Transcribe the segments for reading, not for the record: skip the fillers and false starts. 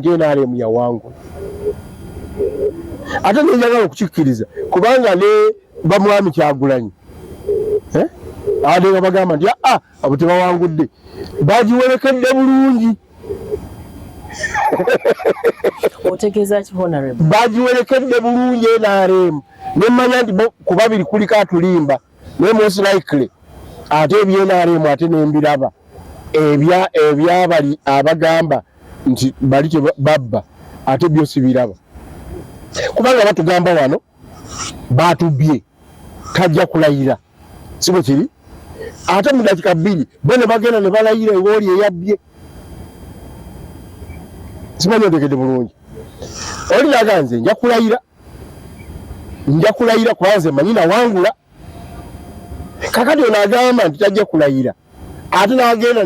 NRM ya wangu ate njagala okukikkiriza kubanga ne bamwami Kyagulanyi ade babagamba nti abo tebawangudde bagiwerekedde bulungi otegeeza ki honorable bagiwerekedde bulungi NRM nemanya nti ku babiri kuliko atulimba ne most likely ate NRM ate nembiraba ebyabali abagamba nti bali babba ate byosi biraba kubanga batugamba wano batubye tajja kulayira sibo kiri ate mu dakika 2 bone bagenda ne balayira ewoli eyabbye simanyi ndekede bulungi oli naganze nja kulayira kwanze manyina wangula kakati onagamba nti tajja kulayira ate nagenda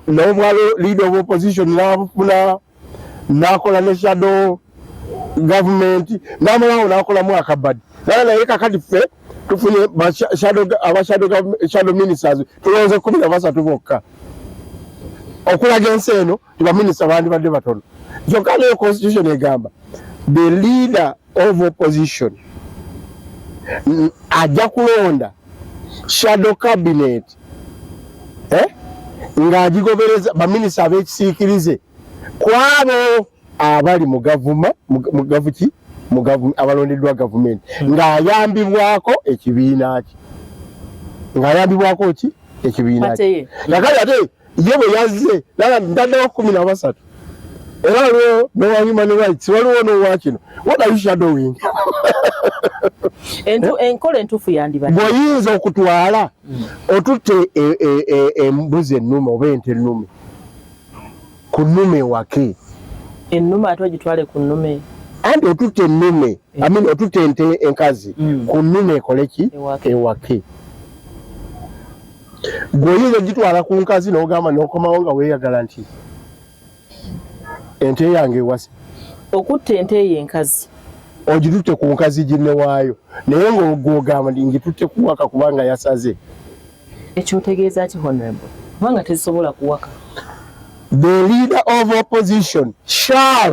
n'omwalo leader of opposition nakola ne shadow government namulawo nakolamu akabadi naye kakati ffe tufunye shadow ministers tulonze 13 bokka okulaga ensi eno tibaminista bandi badde batono kyokka neyo constitution egamba the leader of opposition ajja kulonda shadow cabinet ng'agigobereza baminista ab'ekisiikirize kwabo abali mu abalondeddwa gavumenti ng'ayambibwako ekibiina ki nakati ate ye bwe yazze ntaddewo 13 era waliwo nowa human rights waliwo nowa kino what are you shadowing enkola entuufu yandibadde bw'oyinza okutwala otutte embuzi ennume oba ente ennume ku nnume wake ennume ate ogitwale ku nnume anti otutte ennume otutte ente enkazi ku nnume ekoleki ewake gweoyinza ogitwala ku nkazi n'ogamba n'okomawo nga weeyagala nti ente yange ewase okutta ente eyo enkazi ogitutte ku nkazi ginne waayo naye ng'ogamba nti ngitutte kuwaka kubanga yasaze ekyotegeeza ki honorable kubanga tezisobola kuwaka the leader of opposition shall